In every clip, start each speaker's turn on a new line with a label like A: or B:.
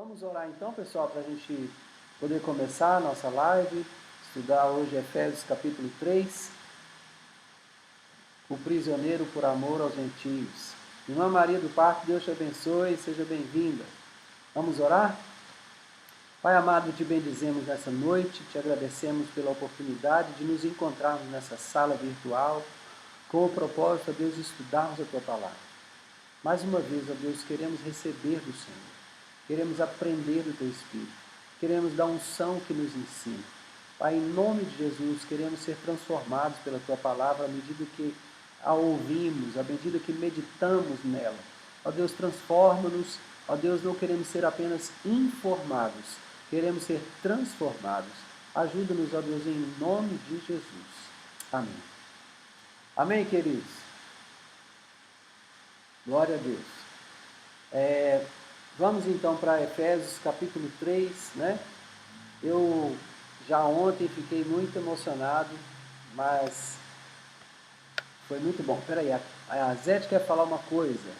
A: Vamos orar então, pessoal, para a gente poder começar a nossa live, estudar hoje Efésios capítulo 3, o prisioneiro por amor aos gentios. Irmã Maria do Parque, Deus te abençoe, seja bem-vinda. Vamos orar? Pai amado, te bendizemos nessa noite, te agradecemos pela oportunidade de nos encontrarmos nessa sala virtual, com o propósito, ó Deus, de estudarmos a Tua Palavra. Mais uma vez, ó Deus, queremos receber do Senhor. Queremos aprender do Teu Espírito. Queremos dar unção que nos ensina. Pai, em nome de Jesus, queremos ser transformados pela Tua Palavra à medida que a ouvimos, à medida que meditamos nela. Ó Deus, transforma-nos. Ó Deus, não queremos ser apenas informados, queremos ser transformados. Ajuda-nos, ó Deus, em nome de Jesus. Amém. Amém, queridos? Glória a Deus. Vamos então para Efésios capítulo 3, né? Eu já ontem fiquei muito emocionado, mas foi muito bom. Peraí, a Zete quer falar uma coisa.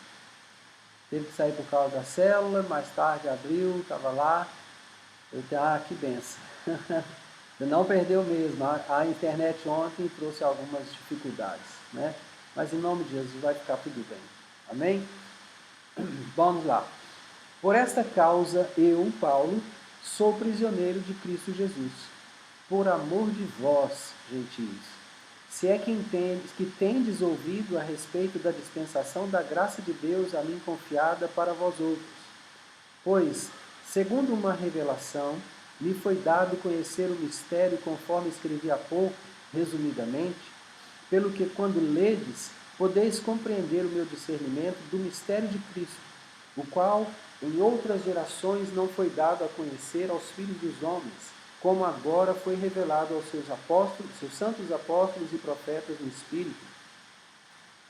A: Teve que sair por causa da célula, mais tarde abriu, estava lá. Que benção. Não perdeu mesmo. A internet ontem trouxe algumas dificuldades, né? Mas em nome de Jesus vai ficar tudo bem. Amém? Vamos lá. Por esta causa, eu, Paulo, sou prisioneiro de Cristo Jesus, por amor de vós, gentios. Se é que tendes ouvido a respeito da dispensação da graça de Deus a mim confiada para vós outros. Pois, segundo uma revelação, me foi dado conhecer o mistério conforme escrevi há pouco, resumidamente, pelo que quando ledes, podeis compreender o meu discernimento do mistério de Cristo, o qual em outras gerações não foi dado a conhecer aos filhos dos homens, como agora foi revelado aos seus apóstolos, seus santos apóstolos e profetas no Espírito,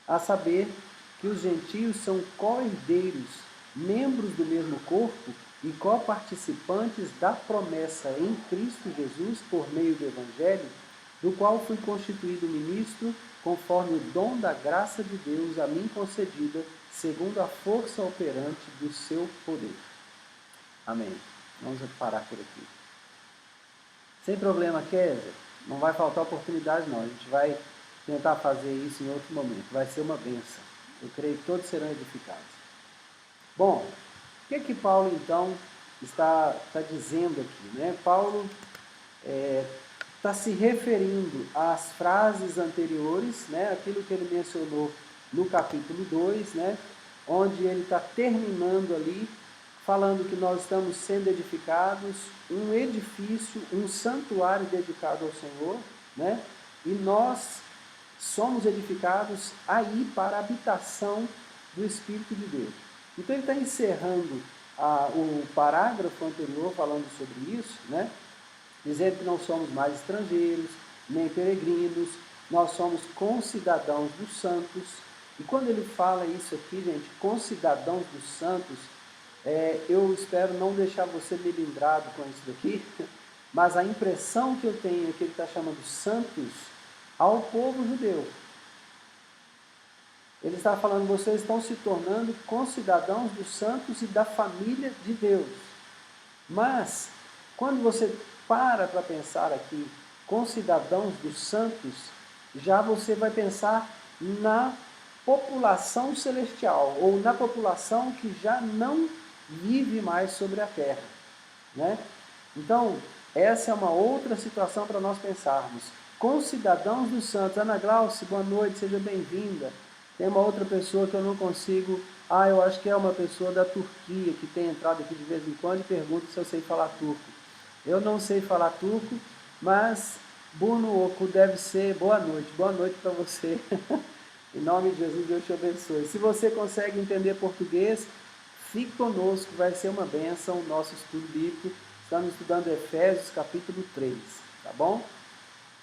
A: a saber que os gentios são co-herdeiros, membros do mesmo corpo e co-participantes da promessa em Cristo Jesus por meio do Evangelho, do qual fui constituído ministro conforme o dom da graça de Deus a mim concedida, segundo a força operante do seu poder. Amém. Vamos parar por aqui. Sem problema, Kézia. Não vai faltar oportunidade, não. A gente vai tentar fazer isso em outro momento. Vai ser uma bênção. Eu creio que todos serão edificados. Bom, o que é que Paulo, então, está dizendo aqui, né? Paulo está se referindo às frases anteriores, né? Aquilo que ele mencionou no capítulo 2, né? Onde ele está terminando ali, falando que nós estamos sendo edificados, um edifício, um santuário dedicado ao Senhor, né? E nós somos edificados aí para a habitação do Espírito de Deus. Então ele está encerrando o parágrafo anterior falando sobre isso, né? Dizendo que não somos mais estrangeiros, nem peregrinos, nós somos concidadãos dos santos. E quando ele fala isso aqui, gente, concidadãos dos santos, eu espero não deixar você melindrado com isso daqui, mas a impressão que eu tenho é que ele está chamando santos ao povo judeu. Ele está falando, vocês estão se tornando concidadãos dos santos e da família de Deus. Mas, quando você para pensar aqui, concidadãos dos santos, já você vai pensar na população celestial, ou na população que já não vive mais sobre a terra, né? Então, essa é uma outra situação para nós pensarmos. Concidadãos dos santos. Ana Glauce, boa noite, seja bem-vinda. Tem uma outra pessoa que eu não consigo... eu acho que é uma pessoa da Turquia que tem entrado aqui de vez em quando e pergunta se eu sei falar turco. Eu não sei falar turco, mas Bruno Oku deve ser boa noite para você. Em nome de Jesus, Deus te abençoe. Se você consegue entender português, fique conosco, vai ser uma bênção o nosso estudo bíblico. Estamos estudando Efésios capítulo 3, tá bom?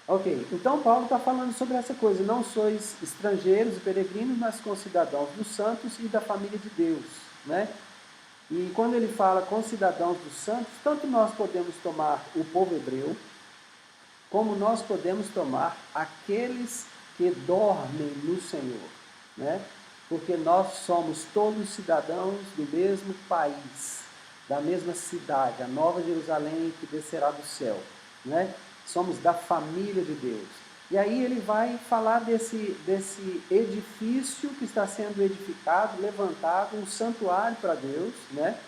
A: Ok, então Paulo está falando sobre essa coisa, não sois estrangeiros e peregrinos, mas concidadãos dos santos e da família de Deus, né? E quando ele fala concidadãos dos santos, tanto nós podemos tomar o povo hebreu, como nós podemos tomar aqueles que dormem no Senhor, né? Porque nós somos todos cidadãos do mesmo país. da mesma cidade, a nova Jerusalém que descerá do céu, né? Somos da família de Deus. E aí ele vai falar desse edifício que está sendo edificado, levantado, um santuário para Deus, né?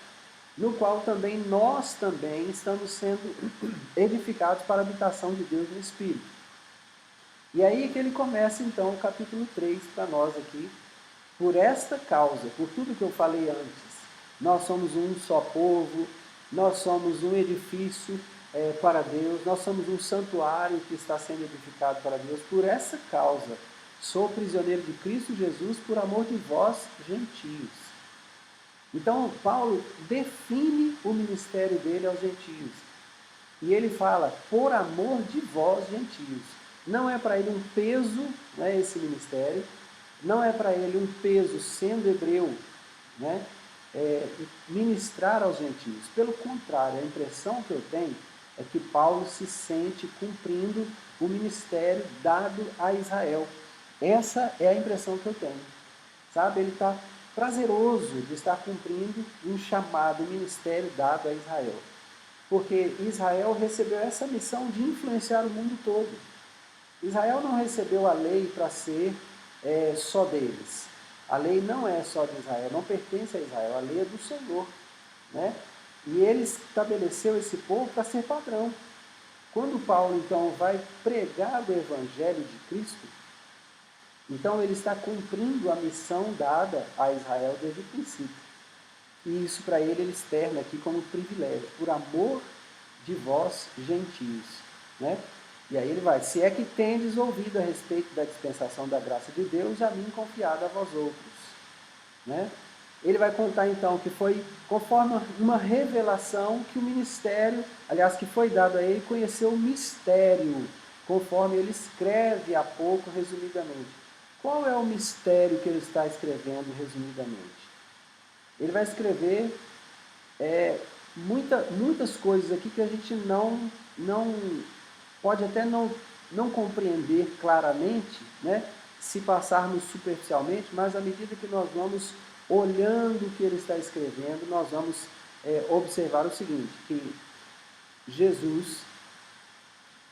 A: No qual também nós também estamos sendo edificados para a habitação de Deus no Espírito. E aí que ele começa então o capítulo 3 para nós aqui. Por esta causa, por tudo que eu falei antes, nós somos um só povo, nós somos um edifício para Deus, nós somos um santuário que está sendo edificado para Deus. Por essa causa, sou prisioneiro de Cristo Jesus por amor de vós, gentios. Então, Paulo define o ministério dele aos gentios. E ele fala, por amor de vós, gentios. Não é para ele um peso, né, esse ministério, não é para ele um peso, sendo hebreu, né, ministrar aos gentios. Pelo contrário, a impressão que eu tenho é que Paulo se sente cumprindo o ministério dado a Israel. Essa é a impressão que eu tenho. Sabe, ele está prazeroso de estar cumprindo um chamado, um ministério dado a Israel. Porque Israel recebeu essa missão de influenciar o mundo todo. Israel não recebeu a lei para ser só deles. A lei não é só de Israel, não pertence a Israel, a lei é do Senhor, né? E ele estabeleceu esse povo para ser padrão. Quando Paulo, então, vai pregar o Evangelho de Cristo, então ele está cumprindo a missão dada a Israel desde o princípio. E isso para ele externa aqui como privilégio, por amor de vós, gentios, né? E aí ele vai, se é que tendes ouvido a respeito da dispensação da graça de Deus, a mim confiada a vós outros, né? Ele vai contar então que foi conforme uma revelação que o ministério, aliás, que foi dado a ele, conheceu o mistério, conforme ele escreve há pouco, resumidamente. Qual é o mistério que ele está escrevendo resumidamente? Ele vai escrever muitas coisas aqui que a gente não pode até não compreender claramente, né, se passarmos superficialmente, mas à medida que nós vamos olhando o que ele está escrevendo, nós vamos observar o seguinte, que Jesus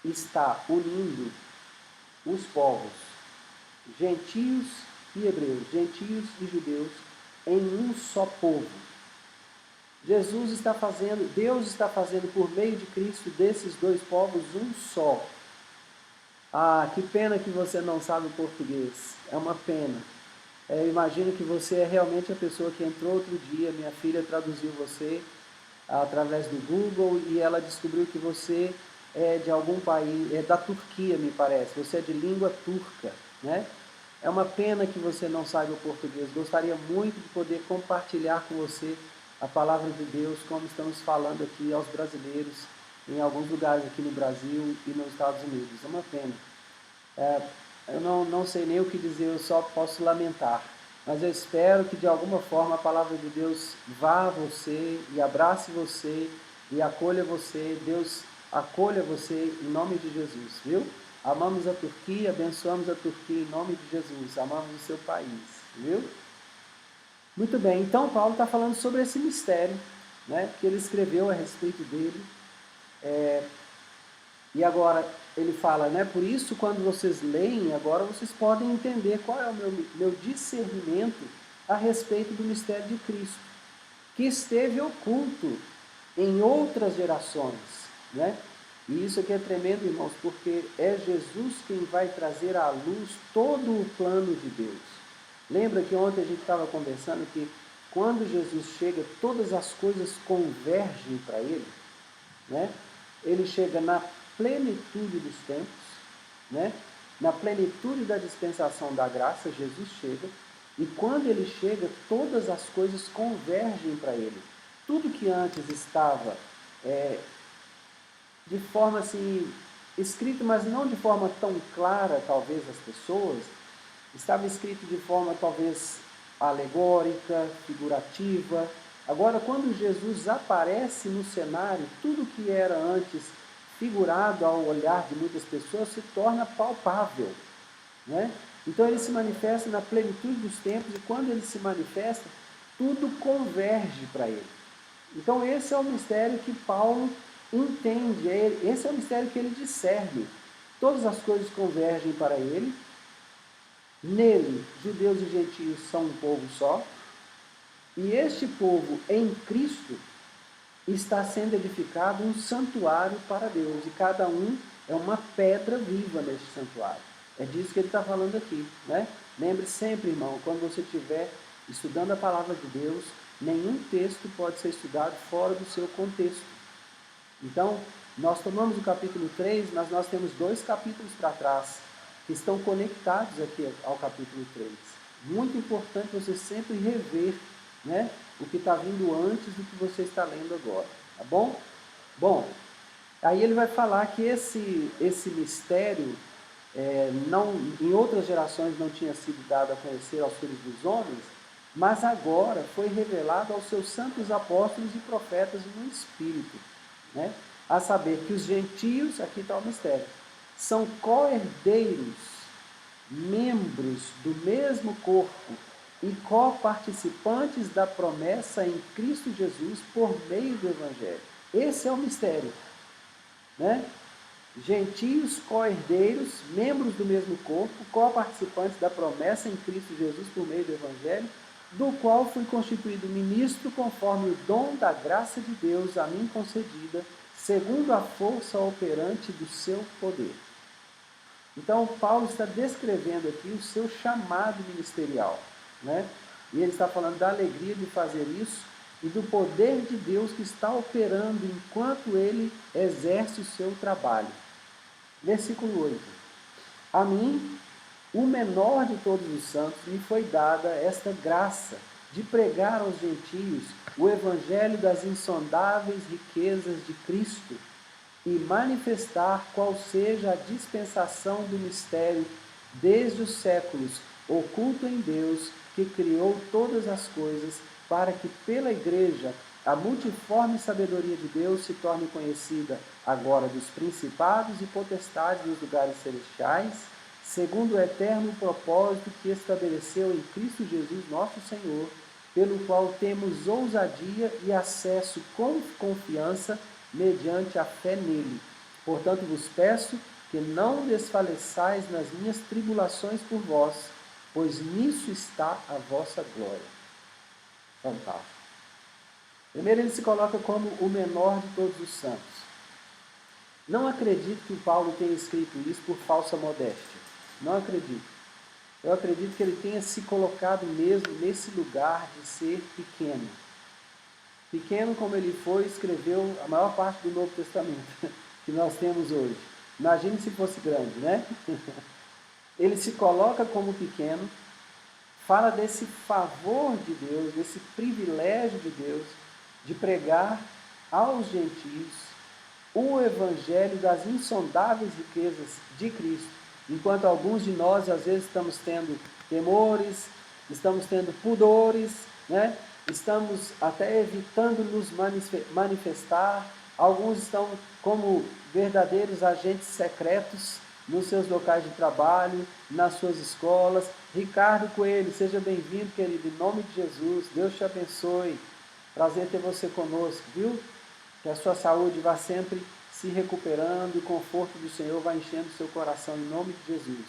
A: está unindo os povos, gentios e hebreus, gentios e judeus, em um só povo. Jesus está fazendo, Deus está fazendo por meio de Cristo desses dois povos um só. Ah, que pena que você não sabe o português, é uma pena. Eu imagino que você é realmente a pessoa que entrou outro dia, minha filha traduziu você através do Google e ela descobriu que você é de algum país, é da Turquia, me parece, você é de língua turca, né? É uma pena que você não saiba o português, gostaria muito de poder compartilhar com você a palavra de Deus, como estamos falando aqui aos brasileiros, em alguns lugares aqui no Brasil e nos Estados Unidos. É uma pena. Eu não sei nem o que dizer, eu só posso lamentar. Mas eu espero que de alguma forma a palavra de Deus vá a você e abrace você e acolha você. Deus acolha você em nome de Jesus, viu? Amamos a Turquia, abençoamos a Turquia em nome de Jesus. Amamos o seu país, viu? Muito bem, então Paulo está falando sobre esse mistério, né, que ele escreveu a respeito dele. E agora ele fala, né, por isso quando vocês leem, agora vocês podem entender qual é o meu discernimento a respeito do mistério de Cristo, que esteve oculto em outras gerações, né? E isso aqui é tremendo, irmãos, porque é Jesus quem vai trazer à luz todo o plano de Deus. Lembra que ontem a gente estava conversando que quando Jesus chega, todas as coisas convergem para ele, né? Ele chega na plenitude dos tempos, né? Na plenitude da dispensação da graça, Jesus chega, e quando ele chega, todas as coisas convergem para ele. Tudo que antes estava de forma assim, escrito, mas não de forma tão clara, talvez, às pessoas, estava escrito de forma talvez alegórica, figurativa. Agora, quando Jesus aparece no cenário, tudo que era antes figurado ao olhar de muitas pessoas se torna palpável, né? Então ele se manifesta na plenitude dos tempos e quando ele se manifesta, tudo converge para ele. Então esse é o mistério que Paulo entende, esse é o mistério que ele discerne. Todas as coisas convergem para ele, nele judeus e gentios são um povo só, e este povo em Cristo está sendo edificado um santuário para Deus, e cada um é uma pedra viva neste santuário. É disso que ele está falando aqui, né? Lembre sempre, irmão, quando você estiver estudando a palavra de Deus, nenhum texto pode ser estudado fora do seu contexto. Então, nós tomamos o capítulo 3, mas nós temos 2 capítulos para trás, que estão conectados aqui ao capítulo 3. Muito importante você sempre rever, né, o que está vindo antes do que você está lendo agora, tá bom? Bom, aí ele vai falar que esse mistério não, em outras gerações não tinha sido dado a conhecer aos filhos dos homens, mas agora foi revelado aos seus santos apóstolos e profetas no Espírito, né? A saber que os gentios, aqui está o mistério, são co-herdeiros, membros do mesmo corpo e co-participantes da promessa em Cristo Jesus por meio do Evangelho. Esse é o mistério, né? Gentios, co-herdeiros, membros do mesmo corpo, co-participantes da promessa em Cristo Jesus por meio do Evangelho, do qual fui constituído ministro conforme o dom da graça de Deus a mim concedida, segundo a força operante do seu poder. Então, Paulo está descrevendo aqui o seu chamado ministerial, né? E ele está falando da alegria de fazer isso e do poder de Deus que está operando enquanto ele exerce o seu trabalho. Versículo 8. A mim, o menor de todos os santos, me foi dada esta graça de pregar aos gentios o evangelho das insondáveis riquezas de Cristo e manifestar qual seja a dispensação do mistério desde os séculos, oculto em Deus, que criou todas as coisas, para que pela Igreja a multiforme sabedoria de Deus se torne conhecida agora dos principados e potestades dos lugares celestiais, segundo o eterno propósito que estabeleceu em Cristo Jesus nosso Senhor, pelo qual temos ousadia e acesso com confiança mediante a fé nele. Portanto, vos peço que não desfaleçais nas minhas tribulações por vós, pois nisso está a vossa glória. Fantástico. Primeiro ele se coloca como o menor de todos os santos. Não acredito que Paulo tenha escrito isso por falsa modéstia. Não acredito. Eu acredito que ele tenha se colocado mesmo nesse lugar de ser pequeno. Pequeno como ele foi, escreveu a maior parte do Novo Testamento que nós temos hoje. Imagine se fosse grande, né? Ele se coloca como pequeno, fala desse favor de Deus, desse privilégio de Deus, de pregar aos gentios o evangelho das insondáveis riquezas de Cristo. Enquanto alguns de nós, às vezes, estamos tendo temores, estamos tendo pudores, né? Estamos até evitando nos manifestar, alguns estão como verdadeiros agentes secretos nos seus locais de trabalho, nas suas escolas. Ricardo Coelho, seja bem-vindo, querido, em nome de Jesus, Deus te abençoe, prazer ter você conosco, viu? Que a sua saúde vá sempre se recuperando e o conforto do Senhor vai enchendo o seu coração em nome de Jesus.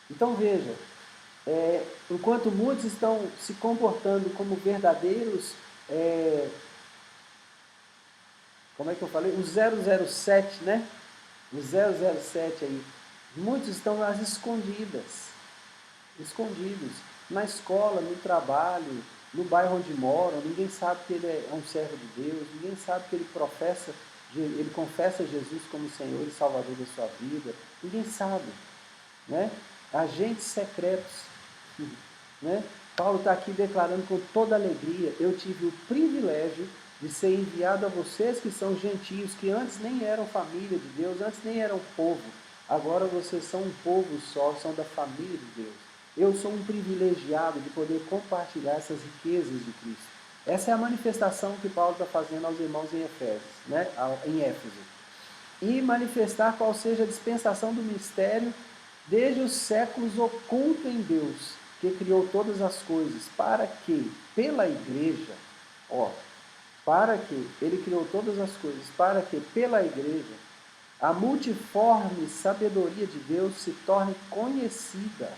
A: Então veja, enquanto muitos estão se comportando como verdadeiros, como é que eu falei? O 007, né? O 007 aí. Muitos estão nas escondidos, na escola, no trabalho, no bairro onde moram. Ninguém sabe que ele é um servo de Deus, ninguém sabe que ele confessa Jesus como Senhor e Salvador da sua vida. Ninguém sabe, né? Agentes secretos, né? Paulo está aqui declarando com toda alegria: eu tive o privilégio de ser enviado a vocês que são gentios, que antes nem eram família de Deus, antes nem eram povo. Agora vocês são um povo só, são da família de Deus. Eu sou um privilegiado de poder compartilhar essas riquezas de Cristo. Essa é a manifestação que Paulo está fazendo aos irmãos em Efésios, né? Em Éfeso. E manifestar qual seja a dispensação do mistério desde os séculos oculto em Deus, que criou todas as coisas, para que, pela igreja, para que, ele criou todas as coisas, para que, pela igreja, a multiforme sabedoria de Deus se torne conhecida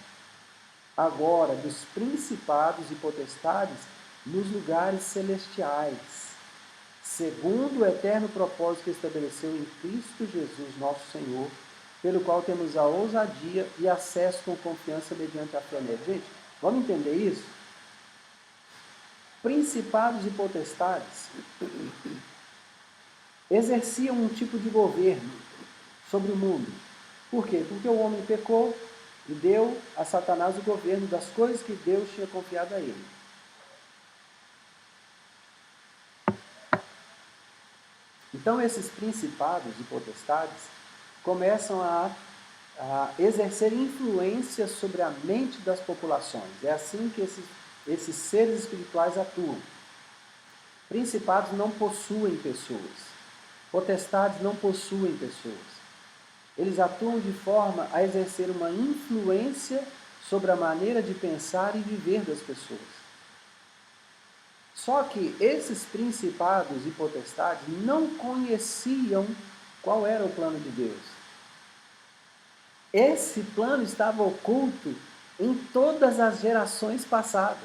A: agora dos principados e potestades nos lugares celestiais, segundo o eterno propósito que estabeleceu em Cristo Jesus, nosso Senhor, pelo qual temos a ousadia e acesso com confiança mediante a fé nele. Gente, vamos entender isso? Principados e potestades exerciam um tipo de governo sobre o mundo. Por quê? Porque o homem pecou e deu a Satanás o governo das coisas que Deus tinha confiado a ele. Então esses principados e potestades começam a exercer influência sobre a mente das populações. É assim que esses seres espirituais atuam. Principados não possuem pessoas. Potestades não possuem pessoas. Eles atuam de forma a exercer uma influência sobre a maneira de pensar e viver das pessoas. Só que esses principados e potestades não conheciam qual era o plano de Deus. Esse plano estava oculto em todas as gerações passadas.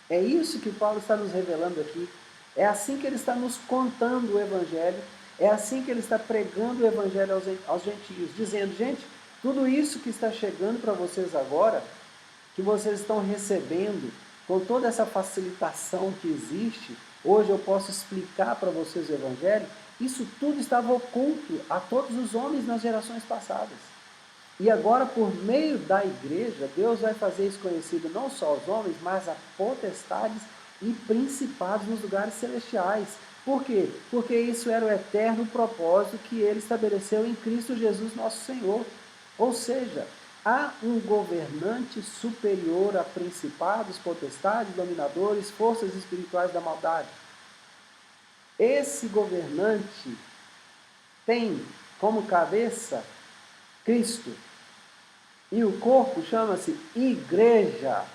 A: É isso que Paulo está nos revelando aqui. É assim que ele está nos contando o Evangelho. É assim que ele está pregando o Evangelho aos gentios, dizendo, gente, tudo isso que está chegando para vocês agora, que vocês estão recebendo, com toda essa facilitação que existe, hoje eu posso explicar para vocês o Evangelho, isso tudo estava oculto a todos os homens nas gerações passadas. E agora, por meio da igreja, Deus vai fazer isso conhecido não só aos homens, mas a potestades e principados nos lugares celestiais. Por quê? Porque isso era o eterno propósito que ele estabeleceu em Cristo Jesus, nosso Senhor. Ou seja, há um governante superior a principados, potestades, dominadores, forças espirituais da maldade. Esse governante tem como cabeça Cristo. E o corpo chama-se igreja.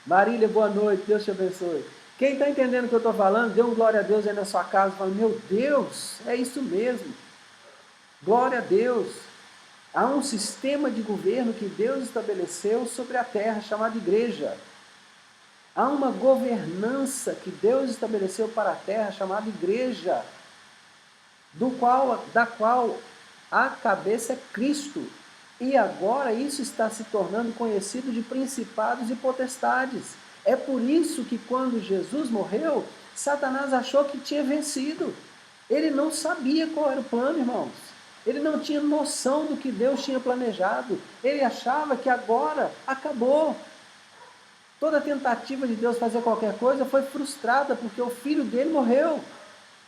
A: Marília, boa noite, Deus te abençoe. Quem está entendendo o que eu estou falando, dê um glória a Deus aí na sua casa, falando, meu Deus, é isso mesmo. Glória a Deus. Há um sistema de governo que Deus estabeleceu sobre a terra, chamado igreja. Há uma governança que Deus estabeleceu para a terra, chamada igreja, da qual a cabeça é Cristo. E agora isso está se tornando conhecido de principados e potestades. É por isso que quando Jesus morreu, Satanás achou que tinha vencido. Ele não sabia qual era o plano, irmãos. Ele não tinha noção do que Deus tinha planejado. Ele achava que agora acabou. Toda tentativa de Deus fazer qualquer coisa foi frustrada porque o filho dele morreu.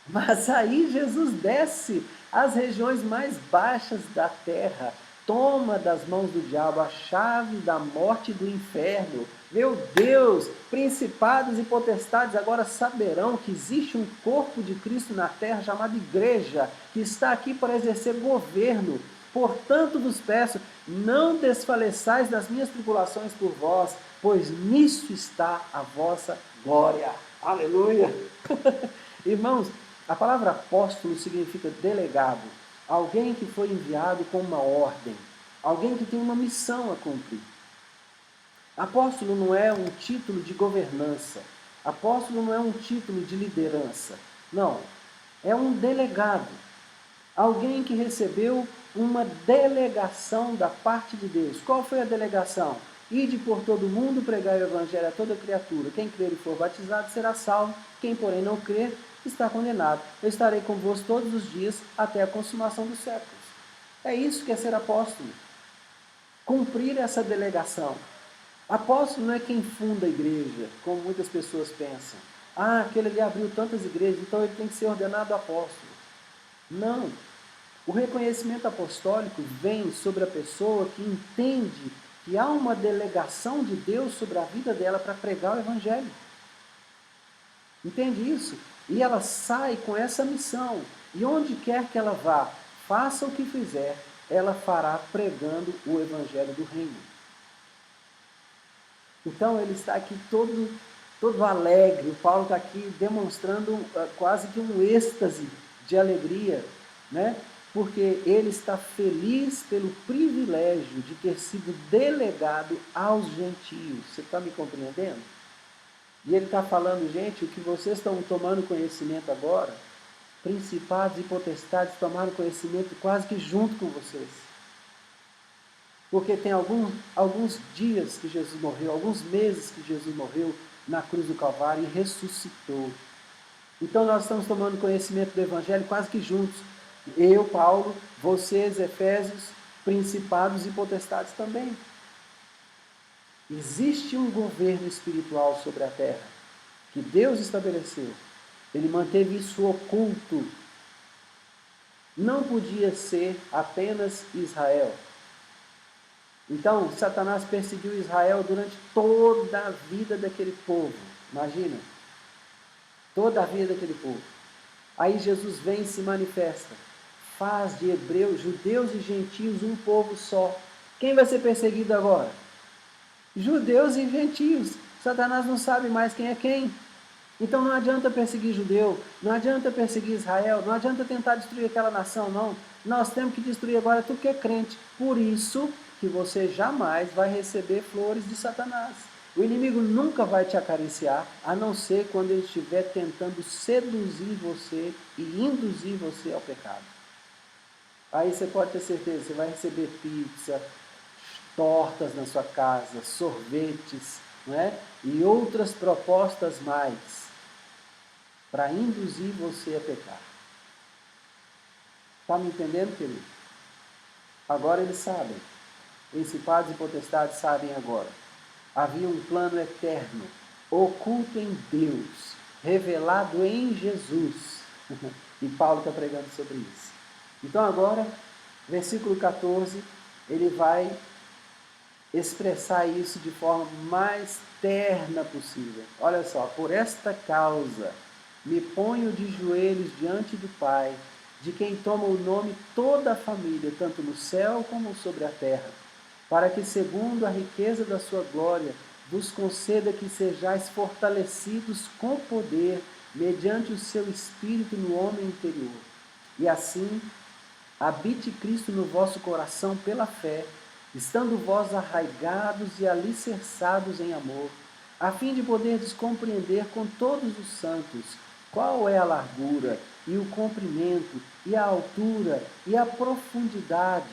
A: Mas aí Jesus desce às regiões mais baixas da terra, toma das mãos do diabo a chave da morte e do inferno. Meu Deus, principados e potestades agora saberão que existe um corpo de Cristo na terra chamado igreja, que está aqui para exercer governo. Portanto vos peço, não desfaleçais das minhas tribulações por vós, pois nisso está a vossa glória. Aleluia! Irmãos, a palavra apóstolo significa delegado, alguém que foi enviado com uma ordem, alguém que tem uma missão a cumprir. Apóstolo não é um título de governança, apóstolo não é um título de liderança, não, é um delegado, alguém que recebeu uma delegação da parte de Deus. Qual foi a delegação? Ide por todo mundo, pregai o evangelho a toda criatura. Quem crer e for batizado será salvo, quem porém não crer está condenado. Eu estarei convosco todos os dias até a consumação dos séculos. É isso que é ser apóstolo. Cumprir essa delegação. Apóstolo não é quem funda a igreja, como muitas pessoas pensam. Ah, aquele ali abriu tantas igrejas, então ele tem que ser ordenado apóstolo. Não. O reconhecimento apostólico vem sobre a pessoa que entende que há uma delegação de Deus sobre a vida dela para pregar o evangelho. Entende isso? E ela sai com essa missão. E onde quer que ela vá, faça o que fizer, ela fará pregando o evangelho do reino. Então ele está aqui todo todo alegre. O Paulo está aqui demonstrando quase que um êxtase de alegria, né? Porque ele está feliz pelo privilégio de ter sido delegado aos gentios. Você está me compreendendo? E ele está falando, gente, o que vocês estão tomando conhecimento agora, principados e potestades tomaram conhecimento quase que junto com vocês. Porque tem alguns dias que Jesus morreu, alguns meses que Jesus morreu na cruz do Calvário e ressuscitou. Então nós estamos tomando conhecimento do Evangelho quase que juntos. Eu, Paulo, vocês, Efésios, principados e potestades também. Existe um governo espiritual sobre a terra que Deus estabeleceu. Ele manteve isso oculto. Não podia ser apenas Israel. Então, Satanás perseguiu Israel durante toda a vida daquele povo. Imagina. Toda a vida daquele povo. Aí Jesus vem e se manifesta. Faz de hebreus, judeus e gentios um povo só. Quem vai ser perseguido agora? Judeus e gentios. Satanás não sabe mais quem é quem. Então não adianta perseguir judeu, não adianta perseguir Israel, não adianta tentar destruir aquela nação, não. Nós temos que destruir agora tudo que é crente. Por isso que você jamais vai receber flores de Satanás. O inimigo nunca vai te acariciar, a não ser quando ele estiver tentando seduzir você e induzir você ao pecado. Aí você pode ter certeza, você vai receber pizza, tortas na sua casa, sorvetes, não é? E outras propostas mais para induzir você a pecar. Está me entendendo, querido? Agora eles sabem. Principados e potestades sabem agora. Havia um plano eterno, oculto em Deus, revelado em Jesus. E Paulo está pregando sobre isso. Então agora, versículo 14, ele vai expressar isso de forma mais terna possível. Olha só, por esta causa me ponho de joelhos diante do Pai, de quem toma o nome toda a família, tanto no céu como sobre a terra, para que, segundo a riqueza da sua glória, vos conceda que sejais fortalecidos com poder, mediante o seu Espírito no homem interior. E assim, habite Cristo no vosso coração pela fé, estando vós arraigados e alicerçados em amor, a fim de poderdes compreender com todos os santos qual é a largura, e o comprimento, e a altura, e a profundidade,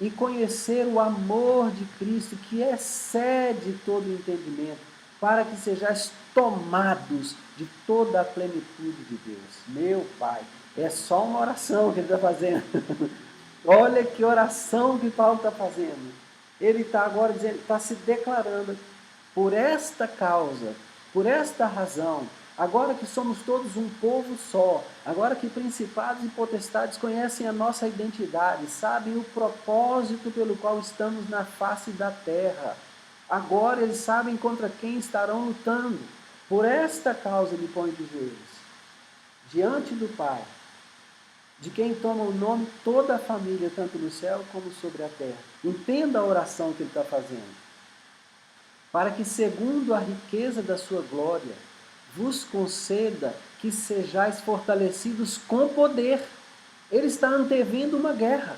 A: e conhecer o amor de Cristo, que excede todo o entendimento, para que sejais tomados de toda a plenitude de Deus. Meu Pai, é só uma oração que ele está fazendo. Olha que oração que Paulo está fazendo. Ele está agora dizendo, está se declarando, por esta causa, por esta razão, agora que somos todos um povo só, agora que principados e potestades conhecem a nossa identidade, sabem o propósito pelo qual estamos na face da terra, agora eles sabem contra quem estarão lutando. Por esta causa me ponho de joelhos, diante do Pai, de quem toma o nome toda a família, tanto no céu como sobre a terra. Entenda a oração que ele está fazendo. Para que, segundo a riqueza da sua glória, vos conceda que sejais fortalecidos com poder. Ele está antevendo uma guerra.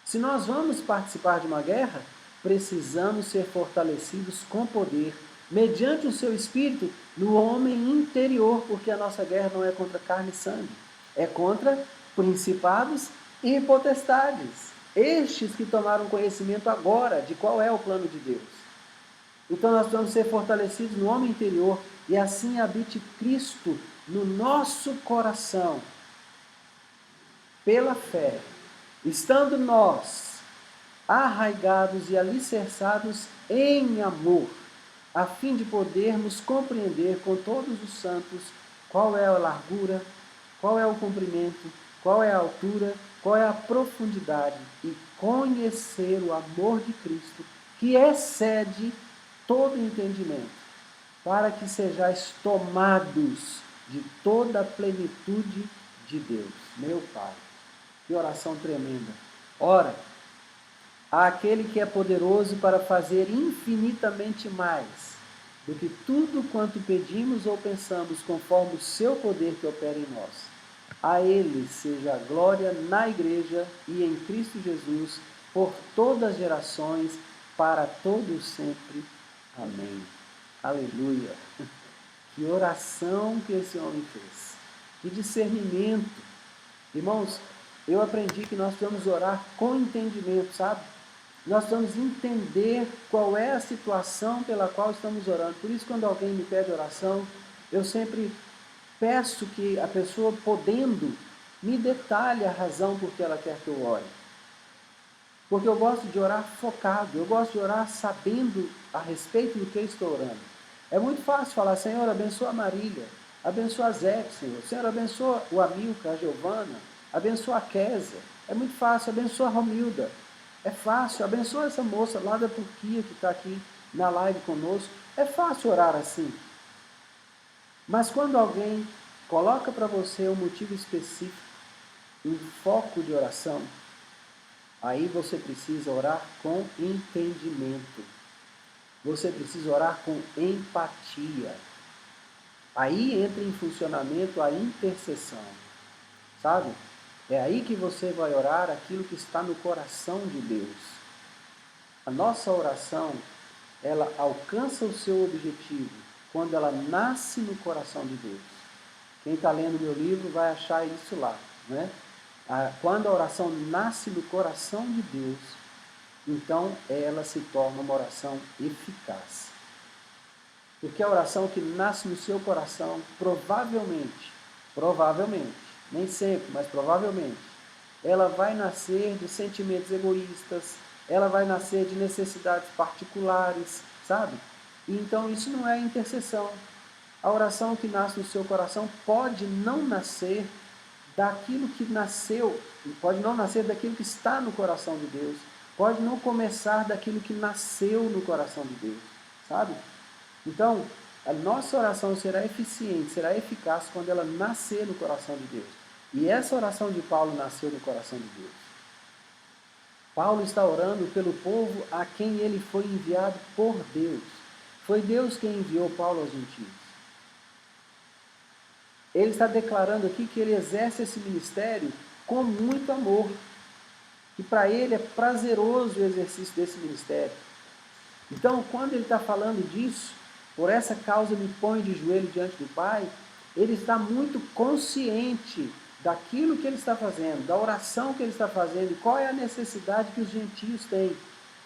A: Se nós vamos participar de uma guerra, precisamos ser fortalecidos com poder, mediante o seu Espírito, no homem interior, porque a nossa guerra não é contra carne e sangue, é contra principados e potestades. Estes que tomaram conhecimento agora de qual é o plano de Deus. Então nós vamos ser fortalecidos no homem interior, e assim habite Cristo no nosso coração, pela fé, estando nós arraigados e alicerçados em amor, a fim de podermos compreender com todos os santos qual é a largura, qual é o comprimento, qual é a altura, qual é a profundidade, e conhecer o amor de Cristo, que excede todo entendimento, para que sejais tomados de toda a plenitude de Deus. Meu Pai, que oração tremenda. Ora, àquele que é poderoso para fazer infinitamente mais do que tudo quanto pedimos ou pensamos, conforme o seu poder que opera em nós. A Ele seja a glória na Igreja e em Cristo Jesus, por todas as gerações, para todos sempre. Amém. Aleluia. Que oração que esse homem fez. Que discernimento. Irmãos, eu aprendi que nós precisamos orar com entendimento, sabe? Nós precisamos entender qual é a situação pela qual estamos orando. Por isso, quando alguém me pede oração, eu sempre peço que a pessoa, podendo, me detalhe a razão por que ela quer que eu ore. Porque eu gosto de orar focado, eu gosto de orar sabendo a respeito do que eu estou orando. É muito fácil falar, Senhor, abençoa a Marília, abençoa a Zé, Senhor, abençoa o Amilcar, a Giovana, abençoa a Késia. É muito fácil, abençoa a Romilda. É fácil, abençoa essa moça lá da Turquia que está aqui na live conosco. É fácil orar assim. Mas quando alguém coloca para você um motivo específico, um foco de oração, aí você precisa orar com entendimento. Você precisa orar com empatia. Aí entra em funcionamento a intercessão. Sabe? É aí que você vai orar aquilo que está no coração de Deus. A nossa oração, ela alcança o seu objetivo quando ela nasce no coração de Deus. Quem está lendo meu livro vai achar isso lá, né? Quando a oração nasce no coração de Deus, então ela se torna uma oração eficaz. Porque a oração que nasce no seu coração, provavelmente, nem sempre, mas provavelmente, ela vai nascer de sentimentos egoístas, ela vai nascer de necessidades particulares, sabe? E então isso não é intercessão. A oração que nasce no seu coração pode não nascer daquilo que nasceu, pode não nascer daquilo que está no coração de Deus, pode não começar daquilo que nasceu no coração de Deus, sabe? Então, a nossa oração será eficiente, será eficaz quando ela nascer no coração de Deus. E essa oração de Paulo nasceu no coração de Deus. Paulo está orando pelo povo a quem ele foi enviado por Deus. Foi Deus quem enviou Paulo aos gentios. Ele está declarando aqui que ele exerce esse ministério com muito amor. Que para ele é prazeroso o exercício desse ministério. Então, quando ele está falando disso, por essa causa me ponho de joelho diante do Pai, ele está muito consciente daquilo que ele está fazendo, da oração que ele está fazendo e qual é a necessidade que os gentios têm.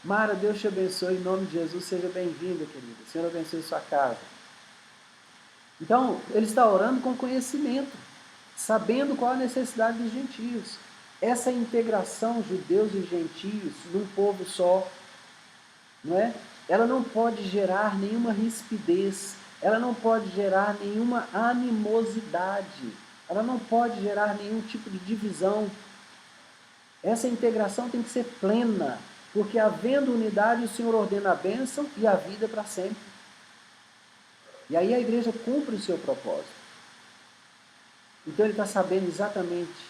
A: Mara, Deus te abençoe, em nome de Jesus, seja bem-vinda, querida. O Senhor abençoe sua casa. Então, ele está orando com conhecimento, sabendo qual a necessidade dos gentios. Essa integração judeus e gentios num povo só, não é? Ela não pode gerar nenhuma rispidez, ela não pode gerar nenhuma animosidade, ela não pode gerar nenhum tipo de divisão. Essa integração tem que ser plena, porque havendo unidade, o Senhor ordena a bênção e a vida para sempre. E aí a igreja cumpre o seu propósito. Então ele está sabendo exatamente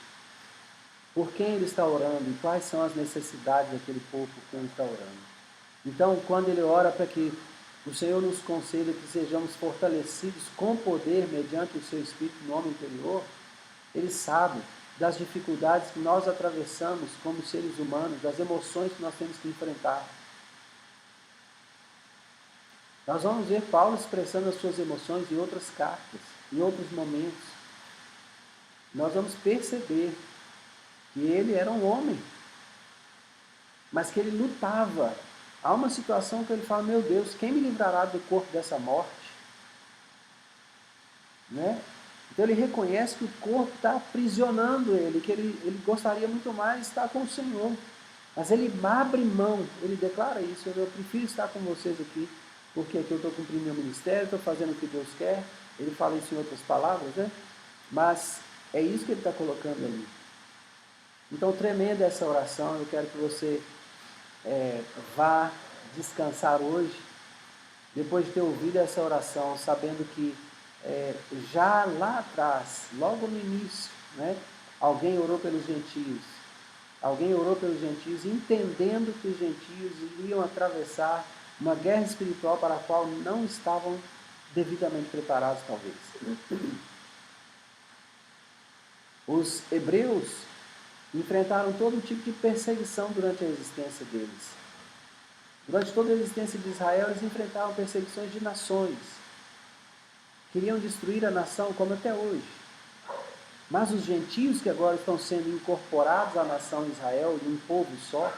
A: por quem ele está orando e quais são as necessidades daquele povo por quem ele está orando. Então, quando ele ora para que o Senhor nos conceda que sejamos fortalecidos com poder mediante o seu Espírito no homem interior, ele sabe das dificuldades que nós atravessamos como seres humanos, das emoções que nós temos que enfrentar. Nós vamos ver Paulo expressando as suas emoções em outras cartas, em outros momentos. Nós vamos perceber que ele era um homem, mas que ele lutava. Há uma situação que ele fala, meu Deus, quem me livrará do corpo dessa morte? Né? Então ele reconhece que o corpo está aprisionando ele, que ele gostaria muito mais de estar com o Senhor. Mas ele abre mão, ele declara isso, eu prefiro estar com vocês aqui, porque aqui eu estou cumprindo meu ministério, estou fazendo o que Deus quer. Ele fala isso em outras palavras, né? Mas é isso que ele está colocando ali. Então, tremenda essa oração, eu quero que você vá descansar hoje, depois de ter ouvido essa oração, sabendo que já lá atrás, logo no início, né, alguém orou pelos gentios, entendendo que os gentios iriam atravessar uma guerra espiritual para a qual não estavam devidamente preparados, talvez. Os hebreus enfrentaram todo tipo de perseguição durante a existência deles. Durante toda a existência de Israel, eles enfrentavam perseguições de nações. Queriam destruir a nação, como até hoje. Mas os gentios que agora estão sendo incorporados à nação Israel, de um povo só,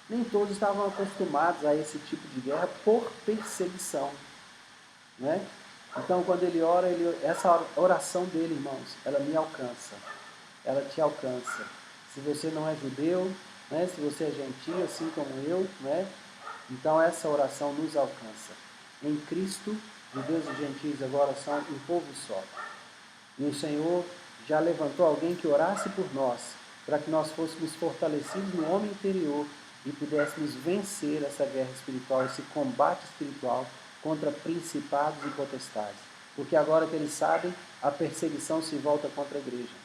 A: nem todos estavam acostumados a esse tipo de guerra por perseguição. Né? Então, quando ele ora, essa oração dele, irmãos, ela me alcança. Ela te alcança. Se você não é judeu, né? Se você é gentio, assim como eu, né? Então essa oração nos alcança. Em Cristo, judeus e gentios agora são um povo só. E o Senhor já levantou alguém que orasse por nós, para que nós fôssemos fortalecidos no homem interior e pudéssemos vencer essa guerra espiritual, esse combate espiritual contra principados e potestades. Porque agora que eles sabem, a perseguição se volta contra a igreja.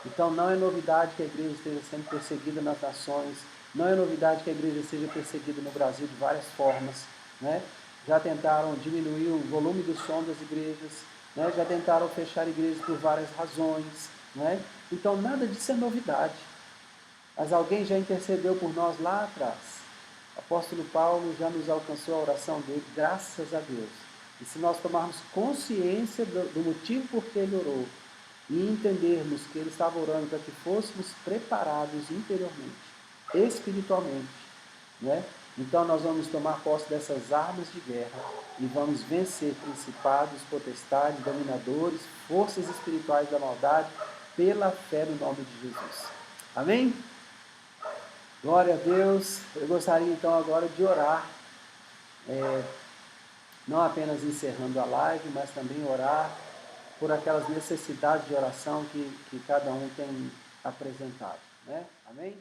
A: Então não é novidade que a igreja esteja sendo perseguida nas nações, não é novidade que a igreja seja perseguida no Brasil de várias formas, né? Já tentaram diminuir o volume do som das igrejas, né? Já tentaram fechar igrejas por várias razões, né? Então nada disso é novidade. Mas alguém já intercedeu por nós lá atrás. O apóstolo Paulo já nos alcançou a oração dele, graças a Deus. E se nós tomarmos consciência do motivo por que ele orou, e entendermos que ele estava orando para que fôssemos preparados interiormente, espiritualmente, né? Então nós vamos tomar posse dessas armas de guerra e vamos vencer principados, potestades, dominadores, forças espirituais da maldade, pela fé no nome de Jesus. Amém? Glória a Deus. Eu gostaria então agora de orar, não apenas encerrando a live, mas também orar por aquelas necessidades de oração que cada um tem apresentado, né? Amém?